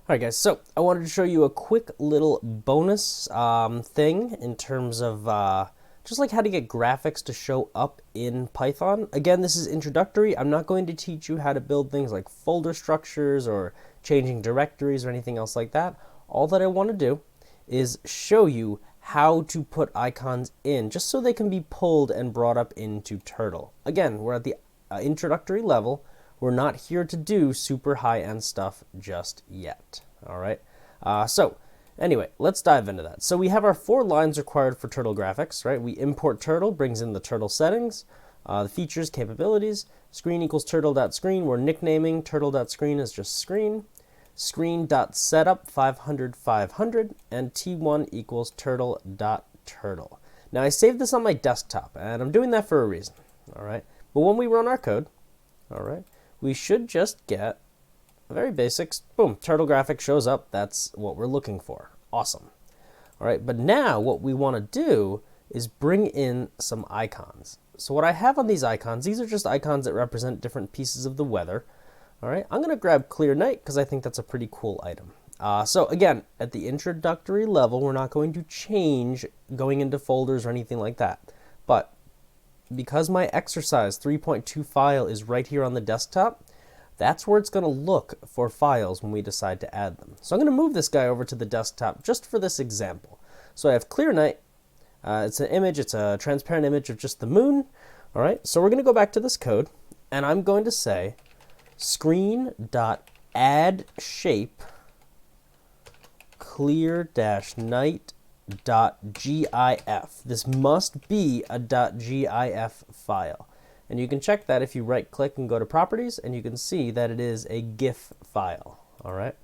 Alright guys, so I wanted to show you a quick little bonus thing in terms of just like how to get graphics to show up in Python. Again, this is introductory. I'm not going to teach you how to build things like folder structures or changing directories or anything else like that. All that I want to do is show you how to put icons in just so they can be pulled and brought up into Turtle. Again, we're at the introductory level. We're not here to do super high-end stuff just yet. All right. So anyway, let's dive into that. So we have our 4 lines required for Turtle graphics, right? We import Turtle, brings in the Turtle settings, the features, capabilities. Screen equals turtle.screen. We're nicknaming turtle.screen as just screen. Screen.setup 500 500 and T1 equals turtle.turtle. Now I saved this on my desktop and I'm doing that for a reason. All right. But when we run our code, all right, we should just get a very basics, boom, turtle graphic shows up. That's what we're looking for. Awesome. All right, but now what we want to do is bring in some icons. So what I have on these icons, these are just icons that represent different pieces of the weather. All right, I'm going to grab Clear Night because I think that's a pretty cool item. So again, at the introductory level, we're not going to change going into folders or anything like that. But because my exercise 3.2 file is right here on the desktop, that's where it's going to look for files when we decide to add them. So I'm going to move this guy over to the desktop just for this example. So I have Clear Night. It's an image. It's a transparent image of just the moon. All right. So we're going to go back to this code, and I'm going to say screen.addShape clear-night .gif. This must be a .gif file. And you can check that if you right click and go to properties, and you can see that it is a GIF file. All right.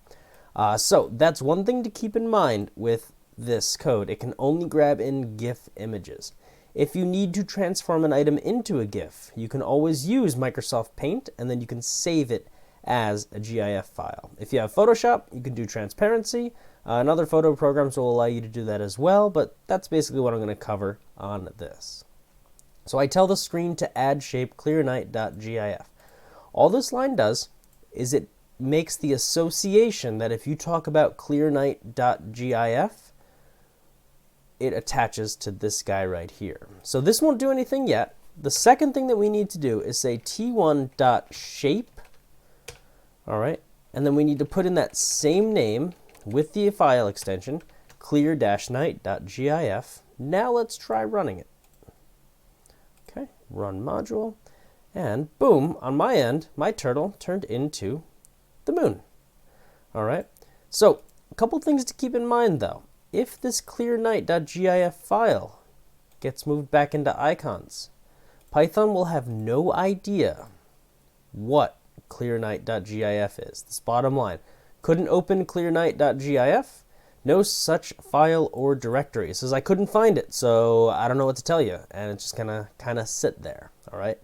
So that's one thing to keep in mind with this code. It can only grab in GIF images. If you need to transform an item into a GIF, you can always use Microsoft Paint, and then you can save it as a GIF file. If you have Photoshop, you can do transparency. And other photo programs will allow you to do that as well, but that's basically what I'm going to cover on this. So I tell the screen to add shape clearnight.gif. All this line does is it makes the association that if you talk about clearnight.gif, it attaches to this guy right here. So this won't do anything yet. The second thing that we need to do is say t1.shape, all right, and then we need to put in that same name with the file extension, clear-night.gif. Now let's try running it. Okay, run module, and boom, on my end, my turtle turned into the moon. All right, so a couple things to keep in mind though. If this clear-night.gif file gets moved back into icons, Python will have no idea what clear-night.gif is. This bottom line. Couldn't open clearnight.gif. No such file or directory. It says I couldn't find it, so I don't know what to tell you. And it's just gonna kind of sit there, all right?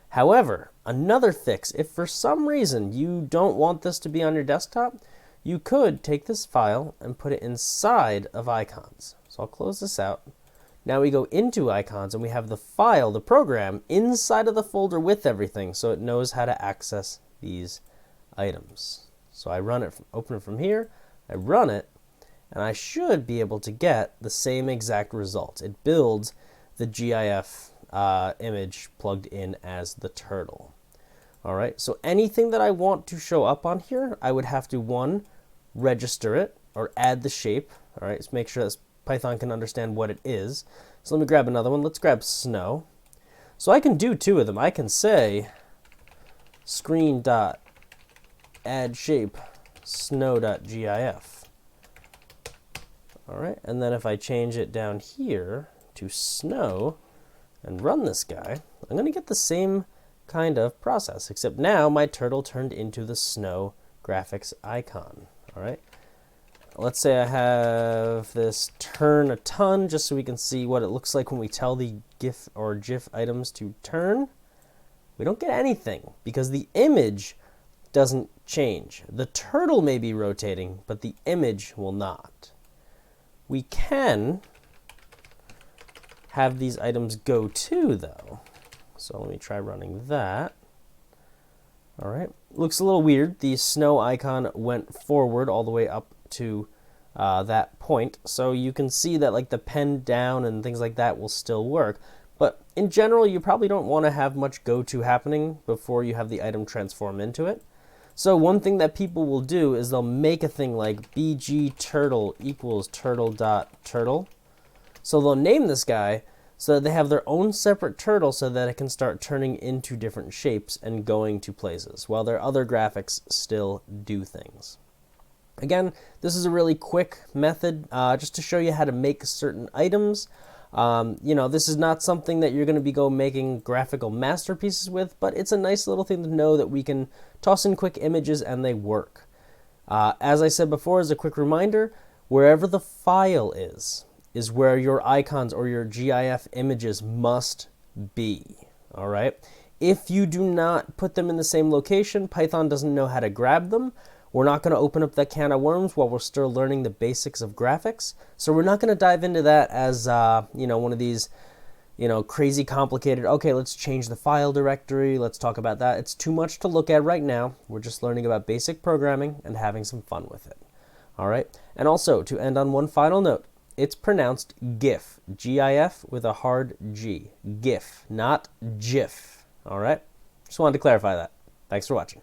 However, another fix, if for some reason you don't want this to be on your desktop, you could take this file and put it inside of icons. So I'll close this out. Now we go into icons and we have the file, the program, inside of the folder with everything, so it knows how to access these items. So I run it, open it from here, I run it, and I should be able to get the same exact result. It builds the GIF image plugged in as the turtle. All right, so anything that I want to show up on here, I would have to, 1, register it, or add the shape. All right, so make sure that Python can understand what it is. So let me grab another one. Let's grab snow. So I can do 2 of them. I can say screen.add shape snow.gif. All right, and then if I change it down here to snow and run this guy, I'm going to get the same kind of process, except now my turtle turned into the snow graphics icon. All right, let's say I have this turn a ton just so we can see what it looks like when we tell the GIF or GIF items to turn. We don't get anything because the image doesn't change. The turtle may be rotating, but the image will not. We can have these items go to, though. So let me try running that. All right, looks a little weird. The snow icon went forward all the way up to that point, so you can see that like the pen down and things like that will still work. But in general, you probably don't want to have much go-to happening before you have the item transform into it. So one thing that people will do is they'll make a thing like bg turtle equals turtle dot turtle. So they'll name this guy so that they have their own separate turtle so that it can start turning into different shapes and going to places, while their other graphics still do things. Again, this is a really quick method just to show you how to make certain items. This is not something that you're going to be making graphical masterpieces with, but it's a nice little thing to know that we can toss in quick images and they work. As I said before, as a quick reminder, wherever the file is where your icons or your GIF images must be. All right. If you do not put them in the same location, Python doesn't know how to grab them. We're not going to open up that can of worms while we're still learning the basics of graphics. So we're not going to dive into that as one of these crazy complicated, okay, let's change the file directory, let's talk about that. It's too much to look at right now. We're just learning about basic programming and having some fun with it. All right. And also, to end on one final note, it's pronounced GIF, G-I-F with a hard G. GIF, not GIF. All right? Just wanted to clarify that. Thanks for watching.